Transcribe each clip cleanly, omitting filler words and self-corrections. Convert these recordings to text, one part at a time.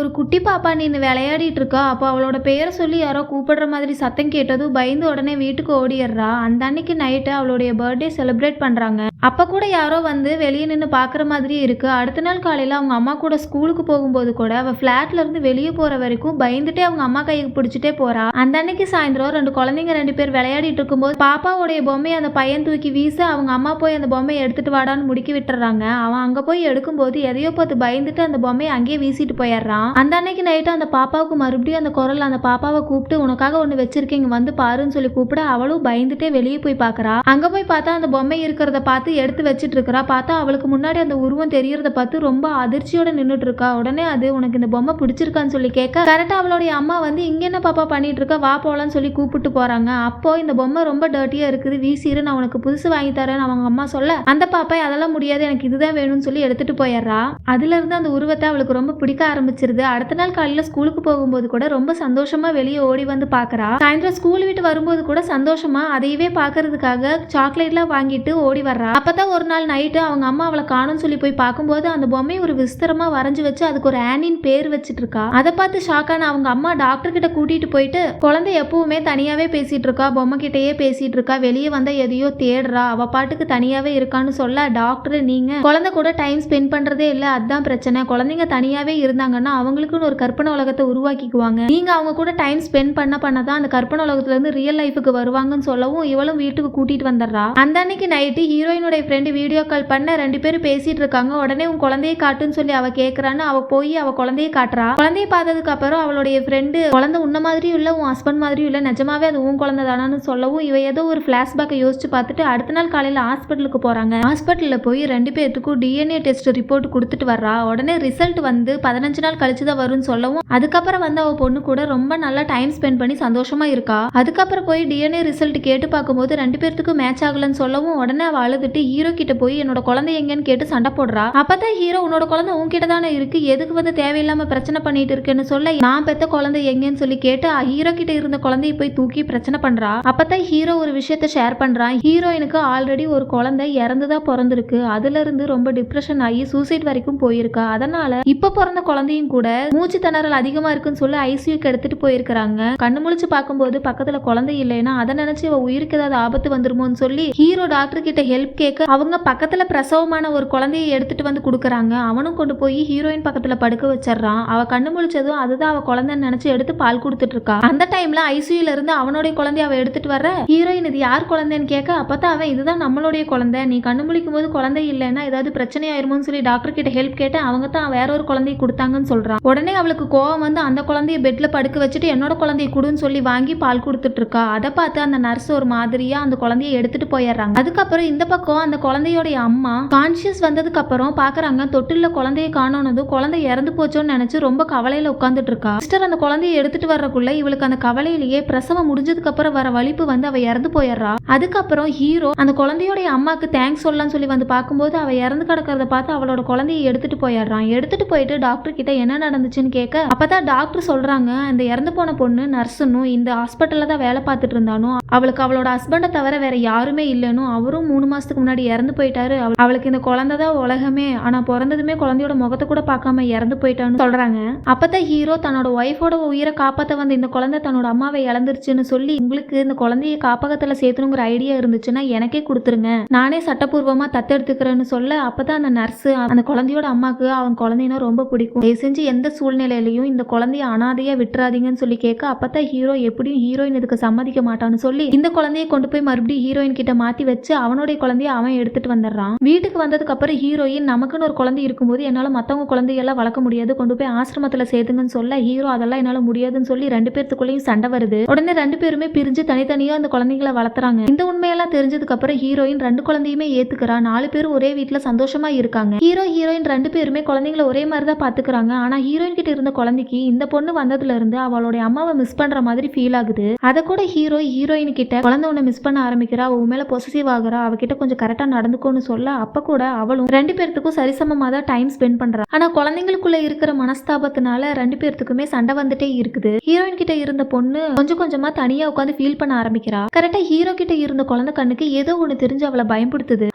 ஒரு குட்டி பாப்பா நின்னு விளையாடிட்டு இருக்கா. அப்போ அவளோட பேர சொல்லி யாரோ கூப்பிடுற மாதிரி சத்தம் கேட்டதும் பயந்து உடனே வீட்டுக்கு ஓடிடுறா. அந்த அன்னைக்கு நைட்டு அவளுடைய பர்த்டே செலிப்ரேட் பண்றாங்க. அப்ப கூட யாரோ வந்து வெளியே நின்னு பாக்குற மாதிரியே இருக்கு. அடுத்த நாள் காலையில அவங்க அம்மா கூட ஸ்கூலுக்கு போகும்போது கூட அவ ஃபிளாட்ல இருந்து வெளியே போற வரைக்கும் பயந்துட்டே அவங்க அம்மா கையை பிடிச்சிட்டே போறா. அந்த அன்னைக்கு சாயந்தரம் 2 குழந்தைங்க 2 பேர் விளையாடிட்டு இருக்கும்போது பாப்பாவுடைய பொம்மையை அந்த பையன் தூக்கி வீச அவங்க அம்மா போய் அந்த பொம்மையை எடுத்துட்டு வாடான்னு முடுக்கி விட்டுறாங்க. அவன் அங்க போய் எடுக்கும்போது எதையோ பார்த்து பயந்துட்டு அந்த பொம்மையை அங்கேயே வீசிட்டு போயிடுறான். அந்த அன்னைக்கு நைட்டு அந்த பாப்பாவுக்கு மறுபடியும் அந்த குரல் அந்த பாப்பாவை கூப்பிட்டு உனக்காக ஒண்ணு வச்சிருக்கீங்க வந்து பாருன்னு சொல்லி கூப்பிட அவளும் பயந்துட்டே வெளியே போய் பாக்குறா. அங்க போய் பார்த்தா அந்த பொம்மை இருக்கிறத பார்த்து எடுத்து வச்சிட்டு இருக்கா. பார்த்தா அவளுக்கு முன்னாடி அந்த உருவம் தெரியறத பார்த்து ரொம்ப அதிர்ச்சியோட நின்றுட்டு இருக்கா. உடனே அது உனக்கு இந்த பொம்மை பிடிச்சிருக்கான்னு சொல்லி கேட்க கரெக்டா அவளுடைய அம்மா வந்து இங்க என்ன பாப்பா பண்ணிட்டு இருக்கா வா போலான்னு சொல்லி கூப்பிட்டு போறாங்க. அப்போ இந்த பொம்மை ரொம்ப டர்ட்டியா இருக்குது வீசிரு நான் உனக்கு புதுசு வாங்கி தரேன்னு அவங்க அம்மா சொல்ல அந்த பாப்பா அதெல்லாம் முடியாது எனக்கு இதுதான் வேணும்னு சொல்லி எடுத்துட்டு போயிடுறா. அதுல இருந்து அந்த உருவத்தை அவளுக்கு ரொம்ப பிடிக்க ஆரம்பிச்சிருது. அடுத்த நாள் காலையில ஸ்கூலுக்கு போகும்போது கூட ரொம்ப சந்தோஷமா வெளியே ஓடி வந்து பாக்குறா. சாயந்தரம் ஸ்கூல் விட்டு வரும்போது கூட சந்தோஷமா அதையவே பாக்குறதுக்காக சாக்லேட்லாம் வாங்கிட்டு ஓடி வர்றா. அப்பதான் ஒரு நாள் நைட்டு அவங்க அம்மா அவளை காணும்னு சொல்லி போய் பார்க்கும்போது அந்த பொம்மையை ஒரு விஸ்தரமா வரைஞ்சு வச்சு அதுக்கு ஒரு ஆனின் பேர் வச்சிட்டு இருக்கா. அதை பார்த்து ஷாக்கான அவங்க அம்மா டாக்டர் கிட்ட கூட்டிட்டு போயிட்டு குழந்தை எப்பவுமே தனியாவே பேசிட்டு இருக்கா பொம்மை கிட்டயே பேசிட்டு இருக்கா வெளியே வந்தா எதையோ தேடுறா அவ பாட்டுக்கு தனியாவே இருக்கான்னு சொல்ல டாக்டர் நீங்க குழந்தை கூட டைம் ஸ்பெண்ட் பண்றதே இல்ல அதான் பிரச்சனை குழந்தைங்க தனியாவே இருந்தாங்கன்னா அவங்களுக்குன்னு ஒரு கற்பனை உலகத்தை உருவாக்கிக்குவாங்க நீங்க அவங்க கூட டைம் ஸ்பெண்ட் பண்ணதான் அந்த கற்பனை உலகத்துல இருந்து ரியல் லைஃபுக்கு வருவாங்கன்னு சொல்லவும் இவளும் வீட்டுக்கு கூட்டிட்டு வந்துடுறா. அந்த அன்னைக்கு நைட்டு ஹீரோயினுடைய ஃப்ரெண்டு வீடியோ கால் பண்ண 2 பேரும் பேசிட்டு இருக்காங்க. உடனே உன் குழந்தையை காட்டுன்னு சொல்லி அவ கேக்குறான்னு அவ போய் அவ குழந்தையை காட்டுறா. குழந்தையை பார்த்ததுக்கு அப்புறம் அவளுடைய ஃப்ரெண்டு குழந்தை உன்ன மாதிரியும் இல்ல உன் ஹஸ்பண்ட் மாதிரியும் இல்ல நிஜமாவே அது உன் குழந்தை தானான்னு சொல்லவும் இவ ஏதோ ஒரு பிளாஷ்பேக்கை யோசிச்சு பார்த்துட்டு அடுத்த நாள் காலையில ஹாஸ்பிட்டலுக்கு போறாங்க. ஹாஸ்பிட்டல்ல போய் 2 பேருக்கும் டிஎன்ஏ டெஸ்ட் ரிப்போர்ட் கொடுத்துட்டு வர்றா. உடனே ரிசல்ட் வந்து 15 நாள் கழிச்சு தான் வரும்னு சொல்லவும் அதுக்கப்புறம் வந்து அவ பொண்ணு கூட ரொம்ப நல்லா டைம் ஸ்பெண்ட் பண்ணி சந்தோஷமா இருக்கா. அதுக்கப்புறம் போய் டிஎன்ஏ ரிசல்ட் கேட்டு பார்க்கும்போது 2 பேருக்கும் மேட்ச் ஆகலன்னு சொல்லவும் உடனே அவ அழுதுட்டு ஹீரோ கிட்ட போய் என்னோட குழந்தை எங்கன்னு கேட்டு சண்டை போடுறா. அப்பதான் ஹீரோ உன்னோட குழந்தை உன்கிட்ட தானே இருக்கு எதுக்கு வந்து தேவையில்லாம பிரச்சனை பண்ணிட்டு இருக்குன்னு சொல்ல நான் பெத்த குழந்தை எங்கன்னு சொல்லி கேட்டு ஹீரோ கிட்ட இருந்த குழந்தைய போய் தூக்கி பிரச்சனை பண்றா. அப்பதான் ஹீரோ ஒரு விஷயத்த ஷேர் பண்றான். ஹீரோயினுக்கு ஆல்ரெடி ஒரு குழந்தை இறந்துதான் பிறந்திருக்கு. அதுல இருந்து ரொம்ப டிப்ரெஷன் ஆகி சூசைட் வரைக்கும் போயிருக்கா. அதனால இப்ப பிறந்த குழந்தையும் கூட மூச்சு திணறல் அதிகமா இருக்குன்னு சொல்லி ஐசியூக்கு எடுத்துட்டு போயிருக்காங்க. கண்ணு முழிச்சு பார்க்கும்போது பக்கத்துல குழந்தை இல்லைன்னா அதை நினைச்சு அவ உயிருக்கு ஏதாவது ஆபத்து வந்துருமோன்னு சொல்லி ஹீரோ டாக்டர் கிட்ட ஹெல்ப் கேட்க அவங்க பக்கத்துல பிரசவமான ஒரு குழந்தையை எடுத்துட்டு வந்து கொடுக்குறாங்க. அவனும் கொண்டு போய் ஹீரோயின் பக்கத்துல படுக்க வச்சிடறான். அவ கண்ணு முழிச்சதும் அதுதான் அவ குழந்தைன்னு நினைச்சு எடுத்து பால் கொடுத்துட்டு இருக்கா. அந்த டைம்ல ஐசியூல இருந்து அவனுடைய குழந்தைய அவ எடுத்துட்டு வர்ற ஹீரோயின் இது யார் குழந்தைன்னு கேட்க அப்பதான் அவன் இதுதான் நம்மளுடைய குழந்தை நீ கண்ணு முழிக்கும் போது குழந்தை இல்லைன்னா ஏதாவது பிரச்சனை ஆயிருமோன்னு சொல்லி டாக்டர் கிட்ட ஹெல்ப் கேட்டு அவங்க தான் வேற ஒரு குழந்தைய கொடுத்தாங்கன்னு சொல்றான். உடனே அவளுக்கு கோவம் வந்து அந்த குழந்தைய பெட்ல படுக்க வச்சுட்டு என்னோட குழந்தைய குடுன்னு சொல்லி வாங்கி பால் கொடுத்துட்டு இருக்கா. அதை பார்த்து அந்த நர்ஸ் ஒரு மாதிரியா அந்த குழந்தைய எடுத்துட்டு போயிடுறாங்க. அதுக்கப்புறம் இந்த பக்கம் அந்த குழந்தையோடைய அம்மா கான்சியஸ் வந்ததுக்கு அப்புறம் பாக்குறாங்க தொட்டில குழந்தைய காணோனதும் குழந்தை இறந்து போச்சோன்னு நினைச்சு ரொம்ப கவலையில உட்காந்துட்டு இருக்கா. சிஸ்டர் அந்த குழந்தைய எடுத்துட்டு வர்றக்குள்ள இவளுக்கு அந்த கவலையிலேயே பிரசவம் முடிஞ்சதுக்கு அப்புறம் வர வலிப்பு வந்து அவ இறந்து போயிடுறா. அதுக்கப்புறம் ஹீரோ அந்த குழந்தையோடைய அம்மாக்கு தேங்க்ஸ் சொல்லலாம்னு சொல்லி வந்து பார்க்கும்போது அவ இறந்து கிடக்கிறத பார்த்து அவளோட குழந்தைய எடுத்துட்டு போயிடுறான். எடுத்துட்டு போயிட்டு டாக்டர் கிட்ட என்ன நடந்துச்சுன்னு கேட்க அப்பதான் டாக்டர் சொல்றாங்க அந்த இறந்து போன பொண்ணு நர்ஸுன்னும் இந்த ஹாஸ்பிட்டல்ல தான் வேலை பார்த்துட்டு இருந்தாலும் அவளுக்கு அவளோட ஹஸ்பண்டை தவிர வேற யாருமே இல்லைன்னு அவரும் 3 மாசத்துக்கு முன்னாடி இறந்து போயிட்டாரு. அவளுக்கு இந்த குழந்தை தான் உலகமே ஆனா பிறந்ததுமே குழந்தையோட முகத்தை கூட பார்க்காம இறந்து போயிட்டான்னு சொல்றாங்க. அப்பதான் ஹீரோ தன்னோட ஒய்ஃபோட உயிரை காப்பாத்த வந்து இந்த குழந்தை தன்னோட அம்மாவை இழந்துருச்சுன்னு சொல்லி உங்களுக்கு இந்த குழந்தைய காப்பகத்துல சேர்த்தணுங்கிற ஐடியா இருந்துச்சுன்னா எனக்கே கொடுத்துருங்க நானே சட்டப்பூர்வமா தத்தெடுத்துக்கிறேன்னு சொல்ல அப்பதான் அந்த நர்ஸ் அந்த குழந்தையோட அம்மாக்கு அவன் குழந்தைனா ரொம்ப பிடிக்கும் தயவு செஞ்சு எந்த சூழ்நிலையிலையும் இந்த குழந்தைய அனாதையா விட்டுறாதீங்கன்னு சொல்லி கேட்க அப்பதான் ஹீரோ எப்படியும் ஹீரோயின் இதுக்கு சம்மதிக்க மாட்டான்னு சொல்லி இந்த குழந்தைய கொண்டு போய் மறுபடியும் ஹீரோயின் கிட்ட மாத்தி வச்சு அவனுடைய குழந்தைய அவன் எடுத்துட்டு வந்துடுறான். வீட்டுக்கு வந்ததுக்கு அப்புறம் ஹீரோயின் நமக்குன்னு ஒரு குழந்தை இருக்கும்போது என்னால மத்தவங்க குழந்தையெல்லாம் வளர்க்க முடியாது கொண்டு போய் ஆசிரமத்துல சேர்த்துங்கன்னு சொல்ல ஹீரோ அதெல்லாம் என்னால முடியாதுன்னு சொல்லி 2 பேருக்குள்ளேயும் சண்டை வருது. உடனே 2 பேருமே பிரிஞ்சு தனித்தனியா அந்த குழந்தைகளை வளர்த்துறாங்க. இந்த உண்மையெல்லாம் தெரிஞ்சதுக்கு அப்புறம் ஹீரோயின் 2 குழந்தையுமே ஏத்துக்கிறா. 4 பேரும் ஒரே வீட்டுல சந்தோஷமா இருக்காங்க. ஹீரோ ஹீரோயின் 2 பேருமே குழந்தைங்களை ஒரே மாதிரிதான் பாத்துக்கிறாங்க. ஆனா ஹீரோயின் கிட்ட இருந்த குழந்தைக்கு இந்த பொண்ணு வந்ததுல இருந்து அவளுடைய அம்மாவை மிஸ் பண்ற மாதிரி ஃபீல் ஆகுது. அத கூட ஹீரோயின் கிட்ட குழந்தை உன்னை மிஸ் பண்ண ஆரம்பிக்கிறா. அவ மேல பொசசிவ் ஆகுறா. அவகிட்ட கொஞ்சம் கரெக்டா நடந்துக்கோன்னு சொல்ல அப்ப கூட அவளும் 2 பேர்த்துக்கும் சரிசமமா தான் டைம் ஸ்பெண்ட் பண்றா. ஆனா குழந்தைங்களுக்குள்ள இருக்கிற மனஸ்தாபத்தினால 2 பேர்த்துக்குமே சண்டை வந்துட்டே இருக்குது. ஹீரோயின் கிட்ட இருந்த பொண்ணு கொஞ்சம் கொஞ்சமா தனியா உட்காந்து ஃபீல் பண்ண ஆரம்பிக்கிறா. கரெக்டா ஹீரோ கிட்ட இருந்த குழந்தை கண்ணுக்கு ஏதோ ஒண்ணு தெரிஞ்சு அவளை பயன்படுத்துது.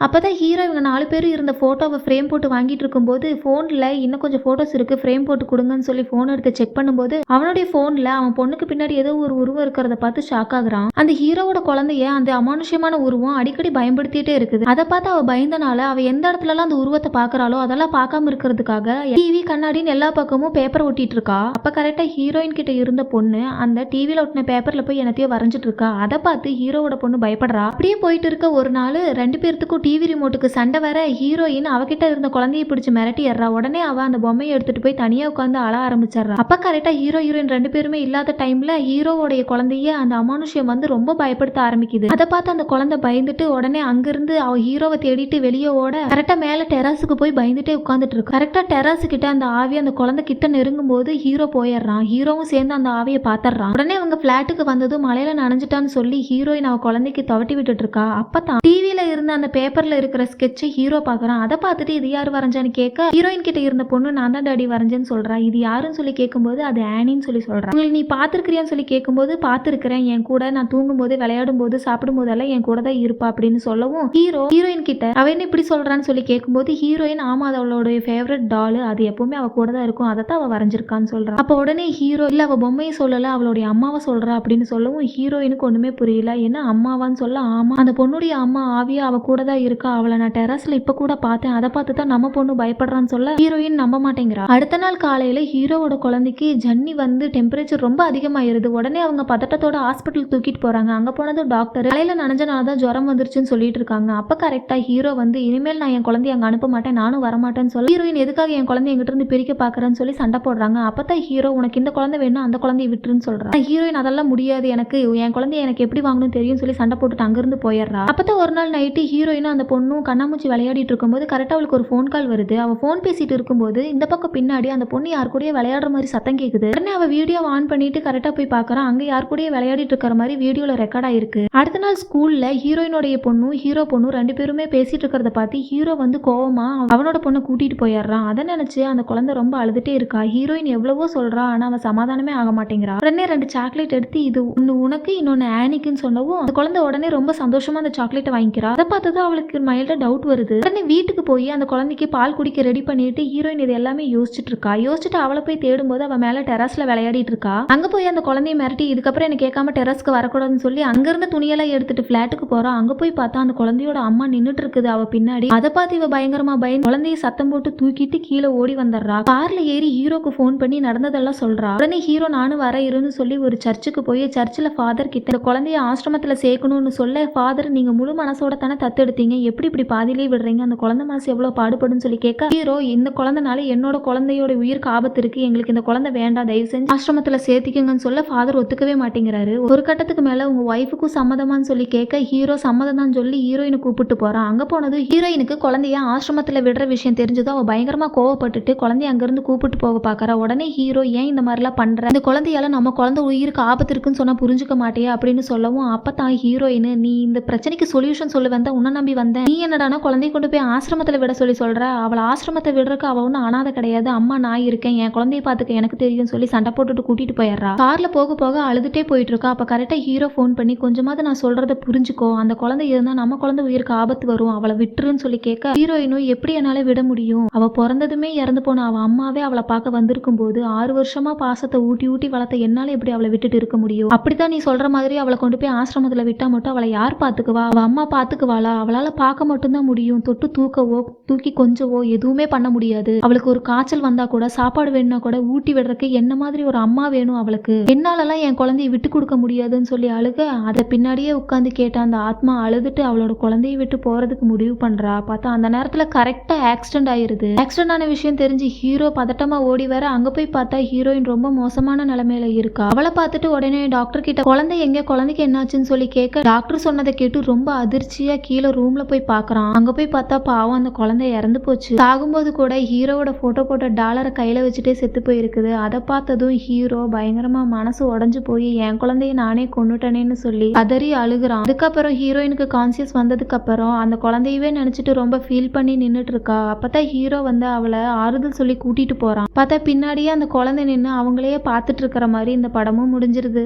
அப்பதான் ஹீரோ இவங்க 4 பேரும் இருந்த போட்டோவை ஃப்ரேம் போட்டு வாங்கிட்டு இருக்கும்போது போன்ல இன்னும் கொஞ்சம் போட்டோஸ் இருக்கு, ஃப்ரேம் போட்டு கொடுங்கன்னு சொல்லி போன் எடுத்து செக் பண்ணும்போது அவனுடைய போன்ல அவன் பொண்ணுக்கு பின்னாடி ஏதோ ஒரு உருவம் இருக்கிறத பார்த்து ஷாக் ஆகுறான். அந்த ஹீரோவோட குழந்தைய அந்த அமானுஷ்யமான உருவம் அடிக்கடி பயன்படுத்திட்டே இருக்குது. அதை பார்த்து அவ பயந்தனால அவ எந்த இடத்துல எல்லாம் அந்த உருவத்தை பாக்குறாளோ அதெல்லாம் பார்க்காம இருக்கிறதுக்காக டிவி கண்ணாடின்னு எல்லா பக்கமும் பேப்பர் ஒட்டிட்டு இருக்கா. அப்ப கரெக்டா ஹீரோயின் கிட்ட இருந்த பொண்ணு அந்த டிவில ஒட்டின பேப்பர்ல போய் என்னத்தையோ வரைஞ்சிட்டு இருக்கா. அதை பார்த்து ஹீரோவோட பொண்ணு பயப்படுறா. அப்படியே போயிட்டு இருக்க ஒரு நாள் 2 பேர்த்துக்கும் டிவி ரிமோட்டுக்கு சண்டை வர ஹீரோயின் அவகிட்ட இருந்த குழந்தைய பிடிச்சு மிரட்டிடுறா. உடனே அவ அந்த பொம்மையை எடுத்துட்டு போய் தனியா உட்காந்து அழ ஆரம்பிச்சிடறா. அப்ப கரெக்டா ஹீரோயின் 2 பேருமே இல்லாத டைம்ல ஹீரோவோடைய குழந்தைய அந்த அமானுஷ்யம் வந்து ரொம்ப பயப்படுத்த ஆரம்பிக்குது. அதை பார்த்து அந்த குழந்தை பயந்துட்டு உடனே அங்கிருந்து அவ ஹீரோவை தேடிட்டு வெளியே ஓட கரெக்டா மேல டெராஸுக்கு போய் பயந்துட்டே உட்காந்துட்டு இருக்கு. கரெக்டா டெராஸ் கிட்ட அந்த ஆவி அந்த குழந்தை கிட்ட நெருங்கும் போது ஹீரோ போயிடுறான். ஹீரோவும் சேர்ந்து அந்த ஆவியை பாத்துறான். உடனே அவங்க பிளாட்டுக்கு வந்ததும் மலையில நனைஞ்சிட்டான்னு சொல்லி ஹீரோயின் அவ குழந்தைக்கு துவட்டி விட்டுட்டு இருக்கா. அப்பதான் டிவில இருந்த அந்த பேப்பர்ல இருக்கிற ஸ்கெட்சை ஹீரோ பாக்குறான். அதை பார்த்துட்டு இது யாரு வரைஞ்சான்னு கேட்க ஹீரோயின் கிட்ட இருந்த பொண்ணு நான் தான் டாடி வரைஞ்சேன்னு சொல்றா. இது யாருன்னு சொல்லி கேட்கும்போது அது ஆனின்னு சொல்லி சொல்றா. உங்களுக்கு நீ பாத்துருக்கிறியான்னு சொல்லி கேட்கும்போது பாத்துருக்கிறேன், என் கூட நான் தூங்கும் போது விளையாடும் போது சாப்பிடும் போதெல்லாம் என் கூட தான் இருப்பா அப்படின்னு சொல்லவும் ஹீரோயின் கிட்ட அவ என்ன இப்படி சொல்றான்னு சொல்லி கேட்கும்போது ஹீரோயின் ஆமா அது அவளோட ஃபேவரட் டால், அது எப்பவுமே அவ கூட தான் இருக்கும், அதை தான் அவ வரைஞ்சிருக்கான்னு சொல்றா. அப்ப உடனே ஹீரோ இல்ல அவ பொம்மையை சொல்லல அவளுடைய அம்மாவை சொல்றா அப்படின்னு சொல்லவும் ஹீரோயினுக்கு ஒண்ணுமே புரியல. என்ன அம்மாவான்னு சொல்ல ஆமா அந்த பொண்ணுடைய அம்மா ஆவியா அவ கூட தான் இருக்கா, அவளை நான் டெரஸ்ல இப்ப கூட பார்த்தேன், அதை பார்த்து தான் நம்ம பொண்ணு பயப்படுறான்னு சொல்ல ஹீரோயின் நம்ப மாட்டேங்கிறா. அடுத்த நாள் காலையில ஹீரோவோட குழந்தைக்கு ஜன்னி வந்து டெம்பரேச்சர் ரொம்ப அதிகமாயிருது. உடனே அவங்க பதட்டத்தோட ஹாஸ்பிட்டல் தூக்கிட்டு போறாங்க. அங்க போனது டாக்டர் தலையில நனைஞ்சனாலதான் ஜுரம் வந்துருச்சுன்னு சொல்லிட்டு இருக்காங்க. அப்ப கரெக்டா ஹீரோ வந்து இனிமேல் நான் என் குழந்தைய அங்க அனுப்ப மாட்டேன், நானும் வரமாட்டேன்னு சொல்ல ஹீரோயின் எதுக்காக என் குழந்தை எங்கிட்ட இருந்து பிரிக்க பாக்குறேன்னு சொல்லி சண்டை போடுறாங்க. அப்பதான் ஹீரோ உனக்கு இந்த குழந்தை வேணும் அந்த குழந்தைய விட்டுருன்னு சொல்றான். ஹீரோயின் அதெல்லாம் முடியாது, எனக்கு என் குழந்தைய எனக்கு எப்படி வாங்கணும் தெரியும் சொல்லி சண்டை போட்டுட்டு அங்கிருந்து போயிடுறா. அப்பதான் ஒரு நாள் நைட்டு ஹீரோயினும் அந்த பொண்ணும் கண்ணாமூச்சி விளையாடிட்டு இருக்கும்போது கரெக்டா அவளுக்கு ஒரு போன் கால் வருது. அவ போன் பேசிட்டு இருக்கும்போது இந்த பக்கம் பின்னாடி அந்த பொண்ணு யார் கூடயே விளையாடுற மாதிரி சத்தம் கேக்குது. உடனே அவ வீடியோ ஆன் பண்ணிட்டு கரெக்டா போய் பாக்குறான். அங்க யார் கூடயே விளையாடிட்டு இருக்கிற மாதிரி வீடியோல ரெக்கார்ட் ஆயிருக்கு. அடுத்த நாள் ஸ்கூல்ல ஹீரோயினோடைய பொண்ணும் ஹீரோ பொண்ணும் 2 பேருமே பேசிட்டு இருக்கிறத பார்த்து ஹீரோ வந்து கோவமா அவனோட பொண்ணை கூட்டிட்டு போயிடுறான். அதை நினைச்சு அந்த குழந்தை ரொம்ப அழுதுட்டே இருக்கா. ஹீரோயின் எவ்வளவோ சொல்றா ஆனா அவன் சமாதானமே ஆக மாட்டேங்கிறா. உடனே 2 சாக்லேட் எடுத்து இது ஒன்னு உனக்கு இன்னொன்னு ஆனிக்குன்னு சொல்லவும் அந்த குழந்தை உடனே ரொம்ப சந்தோஷமா அந்த சாக்லேட்டை வாங்கிக்கிறா. அதை பார்த்ததும் அவளுக்கு மைல்டா டவுட் வருது. உடனே வீட்டுக்கு போய் அந்த குழந்தைக்கு பால் குடிக்க ரெடி பண்ணிட்டு ஹீரோயின் இது எல்லாமே யோசிச்சுட்டு இருக்கா. யோசிச்சுட்டு அவளை போய் தேடும்போது அவ மேல டெரஸ்ல விளையாடிட்டு இருக்கா. அங்க போய் அந்த குழந்தைய மிரட்டி இதுக்கப்புறம் என்ன கேட்காம டெரஸ்க்கு வரக்கூடாதுன்னு சொல்லி அங்க இருந்த துணியெல்லாம் எடுத்துட்டு பிளாட்டுக்கு போறா. அங்க போய் பார்த்தா அந்த குழந்தையோட அம்மா நின்னுட்டு இருக்குது அவ பின்னாடி. அதை பார்த்து இவ பயங்கரமா பயந்து குழந்தைய சத்தம் போட்டு தூக்கிட்டு கீழே ஓடி வந்துடுறா. கார்ல ஏறி ஹீரோக்கு போன் பண்ணி நடந்ததெல்லாம் சொல்றா. உடனே ஹீரோ நானும் வர இருன்னு சொல்லி ஒரு சர்ச்சுக்கு போய் சர்ச்சில் ஃபாதர் கிட்ட இந்த குழந்தைய ஆசிரமத்துல சேர்க்கணும்னு சொல்ல ஃபாதர் நீங்க முழு மனசோட தானே தத்தெடுத்தீங்க, எப்படி இப்படி பாதியிலே விடுறீங்க, அந்த குழந்தை மனசு எவ்வளவு பாடுபடும் சொல்லி கேட்க ஹீரோ இந்த குழந்தைனால என்னோட குழந்தையோட உயிருக்கு ஆபத்து இருக்கு, எங்களுக்கு இந்த குழந்தை வேண்டாம், தயவு செஞ்சு ஆசிரமத்துல சேர்த்திக்கங்கன்னு சொல்ல ஃபாதர் ஒத்துக்கவே மாட்டேங்கிறாரு. ஒரு கட்டத்துக்கு மேல உங்க ஒய்ஃபுக்கும் சம்மதமான்னு சொல்லி கேட்க ஹீரோ சம்மதம் தான் சொல்லி ஹீரோயினை கூப்பிட்டு போறான். அங்க போனது ஹீரோயினுக்கு குழந்தைய ஆசிரமத்துல விடுற விஷயம் தெரிஞ்சதும் அவ பயங்கரமா கோவப்பட்டுட்டு குழந்தைய அங்கிருந்து கூப்பிட்டு போக பாக்குறா. உடனே ஹீரோ ஏன் இந்த மாதிரி எல்லாம் பண்ற, இந்த குழந்தையால நம்ம குழந்தை உயிருக்கு ஆபத்து இருக்குன்னு சொன்னா புரிஞ்சுக்க மாட்டியா அப்படின்னு சொல்லவும் அப்பதான் ஹீரோயின் நீ இந்த பிரச்சனைக்கு சொல்யூஷன் சொல்ல வந்த உன்ன நம்பி வந்தேன், நீ என்னடானா குழந்தைய கொண்டு போய் ஆசிரமத்துல விட சொல்லி சொல்ற, அவளை ஆசிரமத்தை விடுறதுக்கு அவ ஒன்னும் அனாதை கிடையாது, அம்மா நான் இருக்கேன், என் குழந்தைய பாத்துக்க எனக்கு தெரியும் சொல்லி சண்டை போட்டுட்டு கூட்டிட்டு போயிடுறா. கார்ல போக போக அழுதுட்டே போயிட்டு இருக்கா. அப்ப கரெக்டா ஹீரோ போன் பண்ணி கொஞ்சமாவது நான் சொல்றத புரிஞ்சுக்கோ, அந்த குழந்தை இருந்தா நம்ம குழந்தை உயிருக்கு ஆபத்து வரும், அவளை விட்டுருன்னு சொல்லி கேட்க ஹீரோயினும் எப்படி என்னால விட முடியும், அவ பிறந்ததுமே இறந்து போன அவ அம்மாவே அவளை பார்க்க வந்திருக்கும் போது 6 வருஷமா பாசத்தை ஊட்டி ஊட்டி வளர்த்த என்னால எப்படி அவளை விட்டுட்டு இருக்க முடியும், அப்படித்தான் நீ சொல்ற மாதிரி அவளை கொண்டு போய் ஆசிரமத்துல விட்டா மட்டும் அவளை யார் பாத்துக்குவா, அவ அம்மா பாத்துக்குவாளா, அவளால பார்க்க மட்டும்தான் முடியும், தொட்டு தூக்கவோ தூக்கி கொஞ்சவோ எதுவுமே பண்ண முடியாது, அவளுக்கு ஒரு காய்ச்சல் வந்தா கூட சாப்பாடு வேணும்னா கூட ஊட்டி விடுறதுக்கு என்ன மாதிரி ஒரு அம்மா வேணும் அவளுக்கு, என்னாலலாம் என் குழந்தைய விட்டு கொடுக்க முடியாதுன்னு சொல்லி அழுக அதை பின்னாடியே உட்காந்து கேட்ட அந்த ஆத்மா அழுதுட்டு அவளோட குழந்தைய விட்டு போறதுக்கு முடிவு பண்றா. பார்த்தா அந்த நேரத்துல கரெக்டா ஆக்சிடென்ட் ஆயிருது. ஆக்சிடென்ட் ஆன விஷயம் தெரிஞ்சு ஹீரோ பதட்டமா ஓடி வர அங்க போய் பார்த்தா ஹீரோயின் ரொம்ப மோசமான நிலைமையில இருக்கா. அவளை பார்த்துட்டு உடனே டாக்டர் கிட்ட குழந்தை எங்க, குழந்தைக்கு என்னாச்சுன்னு சொல்லி கேட்க டாக்டர் சொன்னதை கேட்டு ரொம்ப அதிர்ச்சியா கீழே ரூம்ல போய் பாக்குறான். அங்க போய் பார்த்தா பாவம் அந்த குழந்தை இறந்து போச்சு. சாகும்போது கூட ஹீரோவோட போட்டோ போட்ட டாலரை கையில வச்சுட்டே செத்து போயிருக்குது. அதை பார்த்ததும் ஹீரோ பயங்கரமா மனசு உடஞ்சு போய் என் குழந்தைய நானே கொன்னுட்டேனேன்னு சொல்லி அதறி அழுகுறான். அதுக்கப்புறம் ஹீரோயினுக்கு கான்சியஸ் வந்ததுக்கு அப்புறம் அந்த குழந்தையவே நினைச்சிட்டு ரொம்ப ஃபீல் பண்ணி நின்னுட்டு இருக்கா. அப்பதான் ஹீரோ வந்து அவளை ஆறுதல் சொல்லி கூட்டிட்டு போறான். பார்த்தா பின்னாடியே அந்த குழந்தை நின்று அவங்களையே பார்த்துட்டு இருக்கிற மாதிரி இந்த படமும் முடிஞ்சிருது.